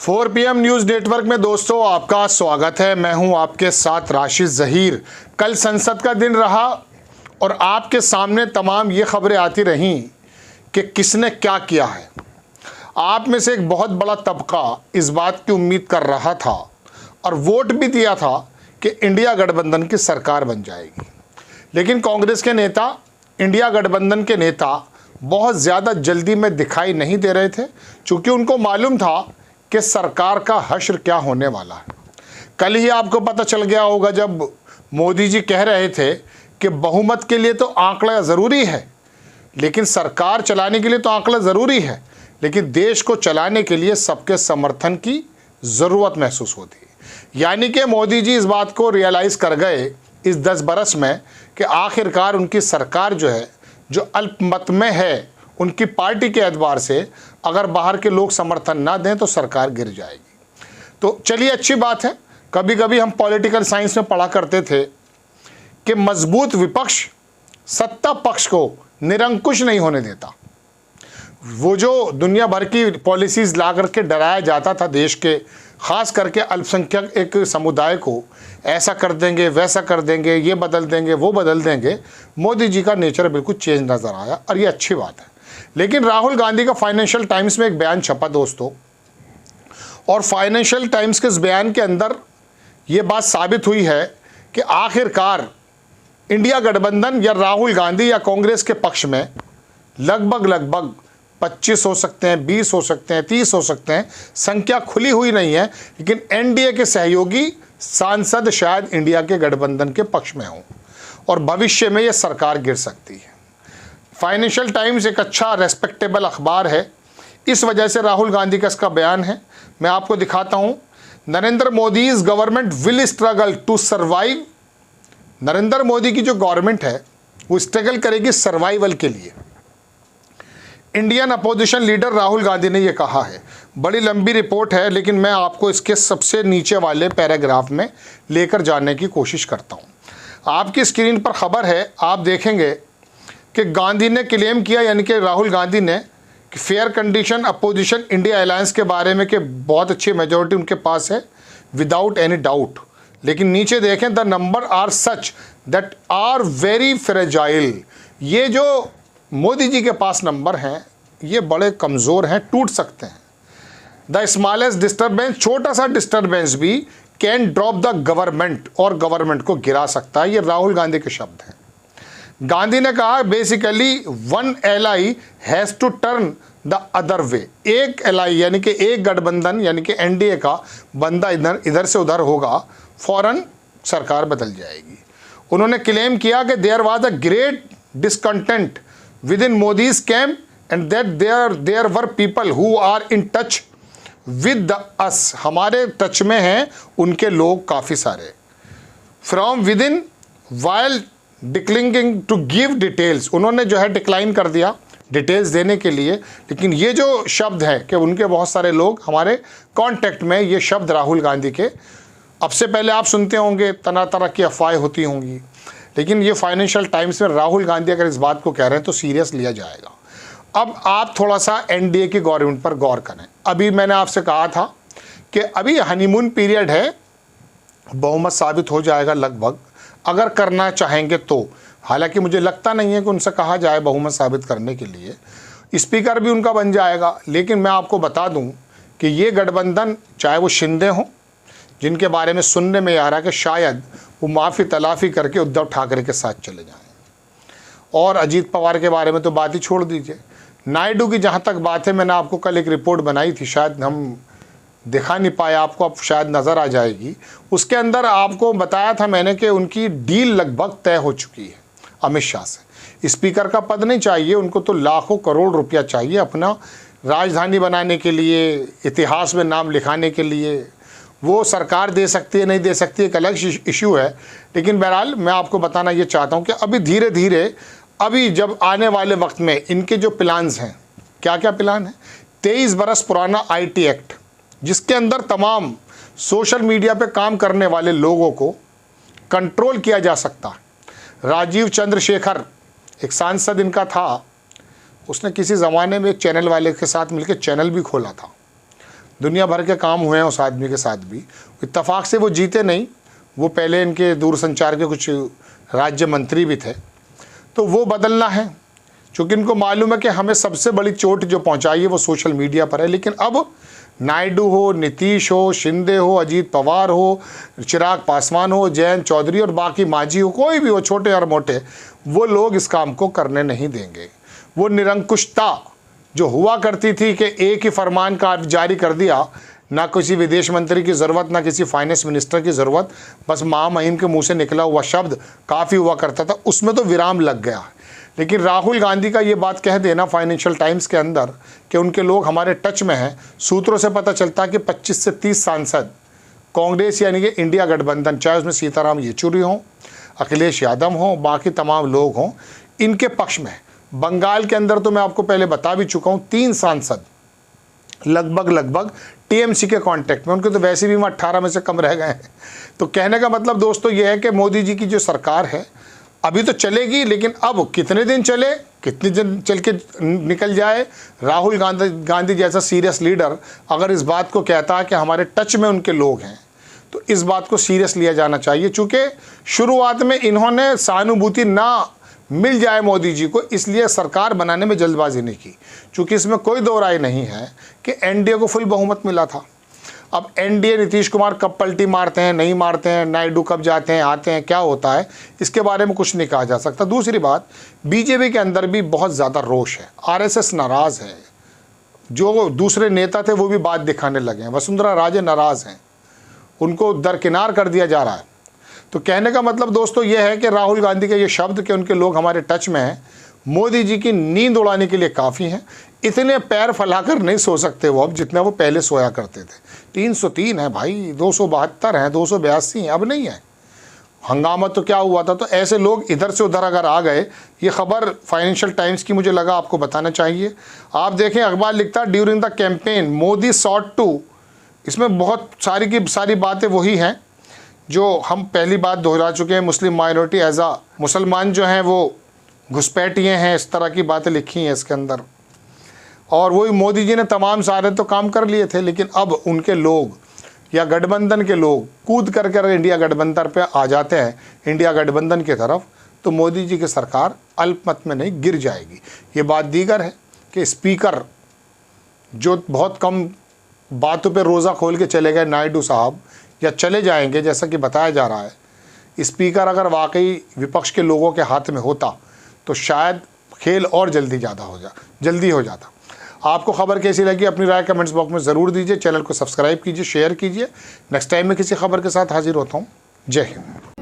4 PM news network में दोस्तों आपका स्वागत है। मैं हूं आपके साथ राशिद ज़हीर। कल संसद का दिन रहा और आपके सामने तमाम ये खबरें आती रहीं कि किसने क्या किया है। आप में से एक बहुत बड़ा तबका इस बात की उम्मीद कर रहा था और वोट भी दिया था कि इंडिया गठबंधन की सरकार बन जाएगी, लेकिन कांग्रेस के नेता, इंडिया गठबंधन के नेता बहुत ज़्यादा जल्दी में दिखाई नहीं दे रहे थे, क्योंकि उनको मालूम था कि सरकार का हश्र क्या होने वाला है। कल ही आपको पता चल गया होगा जब मोदी जी कह रहे थे कि बहुमत के लिए तो आंकड़ा ज़रूरी है, लेकिन सरकार चलाने के लिए तो आंकड़ा ज़रूरी है, लेकिन देश को चलाने के लिए सबके समर्थन की ज़रूरत महसूस होती है। यानी कि मोदी जी इस बात को रियलाइज़ कर गए इस 10 बरस में कि आखिरकार उनकी सरकार जो है, जो अल्पमत में है, उनकी पार्टी के एतबार से अगर बाहर के लोग समर्थन ना दें तो सरकार गिर जाएगी। तो चलिए, अच्छी बात है। कभी कभी हम पॉलिटिकल साइंस में पढ़ा करते थे कि मजबूत विपक्ष सत्ता पक्ष को निरंकुश नहीं होने देता। वो जो दुनिया भर की पॉलिसीज़ ला करके डराया जाता था देश के, ख़ास करके अल्पसंख्यक एक समुदाय को, ऐसा कर देंगे, वैसा कर देंगे, ये बदल देंगे, वो बदल देंगे, मोदी जी का नेचर बिल्कुल चेंज नज़र आया और ये अच्छी बात है। लेकिन राहुल गांधी का फाइनेंशियल टाइम्स में एक बयान छपा दोस्तों, और फाइनेंशियल टाइम्स के इस बयान के अंदर ये बात साबित हुई है कि आखिरकार इंडिया गठबंधन या राहुल गांधी या कांग्रेस के पक्ष में लगभग 25 हो सकते हैं, 20 हो सकते हैं, 30 हो सकते हैं, संख्या खुली हुई नहीं है, लेकिन एनडीए के सहयोगी सांसद शायद इंडिया के गठबंधन के पक्ष में हों और भविष्य में यह सरकार गिर सकती है। फाइनेंशियल टाइम्स एक अच्छा रेस्पेक्टेबल अखबार है, इस वजह से राहुल गांधी का इसका बयान है। मैं आपको दिखाता हूं। Narendra Modi's government will struggle to survive. Narendra Modi की जो गवर्नमेंट है वो स्ट्रगल करेगी सर्वाइवल के लिए। Indian opposition leader Rahul Gandhi ने यह कहा है। बड़ी लंबी रिपोर्ट है, लेकिन मैं आपको इसके सबसे नीचे वाले पैराग्राफ में लेकर जाने की कोशिश करता हूं। आपकी स्क्रीन पर खबर है, आप देखेंगे कि गांधी ने क्लेम किया, यानी कि राहुल गांधी ने, कि fair condition opposition India alliance के बारे में कि बहुत अच्छी मेजोरिटी उनके पास है, विदाउट एनी डाउट। लेकिन नीचे देखें, the number are such that are very fragile. ये जो मोदी जी के पास नंबर हैं ये बड़े कमज़ोर हैं, टूट सकते हैं। द स्मॉलेस्ट डिस्टर्बेंस, छोटा सा डिस्टर्बेंस भी कैन ड्रॉप द गवर्नमेंट, और गवर्नमेंट को गिरा सकता है। ये राहुल गांधी के शब्द हैं। गांधी ने कहा basically one LI has to turn the other way. एक एलआई यानी कि एक गठबंधन यानी कि एनडीए का बंदा इधर से उधर होगा, फौरन सरकार बदल जाएगी। उन्होंने क्लेम किया कि there was a great discontent within Modi's camp and that there were people who are in touch with us. हमारे टच में हैं उनके लोग काफ़ी सारे। From within while declining to give details, उन्होंने जो है डिक्लाइन कर दिया डिटेल्स देने के लिए। लेकिन ये जो शब्द है कि उनके बहुत सारे लोग हमारे कांटेक्ट में, ये शब्द राहुल गांधी के अब से पहले आप सुनते होंगे, तरह तरह की अफवाहें होती होंगी, लेकिन ये फाइनेंशियल टाइम्स में राहुल गांधी अगर इस बात को कह रहे हैं तो सीरियस लिया जाएगा। अब आप थोड़ा सा एनडीए की गवर्नमेंट पर गौर करें। अभी मैंने आपसे कहा था कि अभी हनीमून पीरियड है, बहुमत साबित हो जाएगा लगभग, अगर करना चाहेंगे तो। हालांकि मुझे लगता नहीं है कि उनसे कहा जाए बहुमत साबित करने के लिए, स्पीकर भी उनका बन जाएगा। लेकिन मैं आपको बता दूं कि ये गठबंधन, चाहे वो शिंदे हों, जिनके बारे में सुनने में आ रहा है कि शायद वो माफ़ी तलाफ़ी करके उद्धव ठाकरे के साथ चले जाएं, और अजीत पवार के बारे में तो बात ही छोड़ दीजिए। नायडू की जहाँ तक बात है, मैंने आपको कल एक रिपोर्ट बनाई थी, शायद हम दिखा नहीं पाया आपको, अब शायद नज़र आ जाएगी। उसके अंदर आपको बताया था मैंने कि उनकी डील लगभग तय हो चुकी है अमित शाह से। स्पीकर का पद नहीं चाहिए उनको, तो लाखों करोड़ रुपया चाहिए अपना राजधानी बनाने के लिए, इतिहास में नाम लिखाने के लिए। वो सरकार दे सकती है, नहीं दे सकती, एक अलग इशू है। लेकिन बहरहाल मैं आपको बताना ये चाहता हूँ कि अभी धीरे धीरे, अभी जब आने वाले वक्त में इनके जो प्लान्स हैं, क्या क्या प्लान है, 23 बरस पुराना IT एक्ट, जिसके अंदर तमाम सोशल मीडिया पे काम करने वाले लोगों को कंट्रोल किया जा सकता है। राजीव चंद्रशेखर एक सांसद इनका था, उसने किसी ज़माने में एक चैनल वाले के साथ मिलकर चैनल भी खोला था। दुनिया भर के काम हुए हैं उस आदमी के साथ भी, इत्तेफाक से वो जीते नहीं, वो पहले इनके दूरसंचार के कुछ राज्य मंत्री भी थे। तो वो बदलना है, क्योंकि इनको मालूम है कि हमें सबसे बड़ी चोट जो पहुंचाई है वो सोशल मीडिया पर है। लेकिन अब नायडू हो, नीतीश हो, शिंदे हो, अजीत पवार हो, चिराग पासवान हो, जयंत चौधरी और बाकी मांझी हो, कोई भी हो, छोटे और मोटे, वो लोग इस काम को करने नहीं देंगे। वो निरंकुशता जो हुआ करती थी कि एक ही फरमान का जारी कर दिया, ना किसी विदेश मंत्री की ज़रूरत, ना किसी फाइनेंस मिनिस्टर की ज़रूरत, बस महामहिम के मुंह से निकला हुआ शब्द काफ़ी हुआ करता था, उसमें तो विराम लग गया। लेकिन राहुल गांधी का ये बात कह देना फाइनेंशियल टाइम्स के अंदर कि उनके लोग हमारे टच में हैं, सूत्रों से पता चलता है कि 25 से 30 सांसद कांग्रेस यानी कि इंडिया गठबंधन, चाहे उसमें सीताराम येचुरी हों, अखिलेश यादव हों, बाकी तमाम लोग हों, इनके पक्ष में। बंगाल के अंदर तो मैं आपको पहले बता भी चुका हूँ, 3 सांसद लगभग टीएमसी के कांटेक्ट में, उनके तो वैसे भी 18 में से कम रह गए हैं। तो कहने का मतलब दोस्तों ये है कि मोदी जी की जो सरकार है अभी तो चलेगी, लेकिन अब कितने दिन चले, कितने दिन चल के निकल जाए, राहुल गांधी जैसा सीरियस लीडर अगर इस बात को कहता है कि हमारे टच में उनके लोग हैं, तो इस बात को सीरियस लिया जाना चाहिए। चूँकि शुरुआत में इन्होंने सहानुभूति ना मिल जाए मोदी जी को, इसलिए सरकार बनाने में जल्दबाजी नहीं की, क्योंकि इसमें कोई दो राय नहीं है कि एनडीए को फुल बहुमत मिला था। अब एनडीए नीतीश कुमार कब पलटी मारते हैं, नहीं मारते हैं, नायडू कब जाते हैं, आते हैं, क्या होता है, इसके बारे में कुछ नहीं कहा जा सकता। दूसरी बात, बीजेपी के अंदर भी बहुत ज़्यादा रोष है, आरएसएस नाराज़ है, जो दूसरे नेता थे वो भी बात दिखाने लगे हैं, वसुंधरा राजे नाराज़ हैं, उनको दरकिनार कर दिया जा रहा है। तो कहने का मतलब दोस्तों ये है कि राहुल गांधी के ये शब्द कि उनके लोग हमारे टच में हैं, मोदी जी की नींद उड़ाने के लिए काफ़ी हैं। इतने पैर फैलाकर नहीं सो सकते वो अब, जितना वो पहले सोया करते थे। 303 है भाई, 272 हैं, 282 हैं, अब नहीं है। हंगामा तो क्या हुआ था, तो ऐसे लोग इधर से उधर अगर आ गए, ये खबर फाइनेंशियल टाइम्स की मुझे लगा आपको बताना चाहिए। आप देखें, अखबार लिखता है during the campaign Modi sought to, इसमें बहुत सारी की सारी बातें वही हैं जो हम पहली बात दोहरा चुके हैं। मुस्लिम माइनॉरिटी एज आ, मुसलमान जो हैं वो घुसपैठिए हैं, इस तरह की बातें लिखी हैं इसके अंदर। और वही मोदी जी ने तमाम सारे तो काम कर लिए थे, लेकिन अब उनके लोग या गठबंधन के लोग कूद कर इंडिया गठबंधन पे आ जाते हैं, इंडिया गठबंधन की तरफ, तो मोदी जी की सरकार अल्पमत में नहीं गिर जाएगी। ये बात दीगर है कि स्पीकर जो बहुत कम बातों पे रोज़ा खोल के चले गए नायडू साहब, या चले जाएंगे जैसा कि बताया जा रहा है, स्पीकर अगर वाकई विपक्ष के लोगों के हाथ में होता तो शायद खेल और जल्दी हो जाता। आपको खबर कैसी लगी अपनी राय कमेंट्स बॉक्स में ज़रूर दीजिए। चैनल को सब्सक्राइब कीजिए, शेयर कीजिए। नेक्स्ट टाइम मैं किसी खबर के साथ हाजिर होता हूँ। जय हिंद।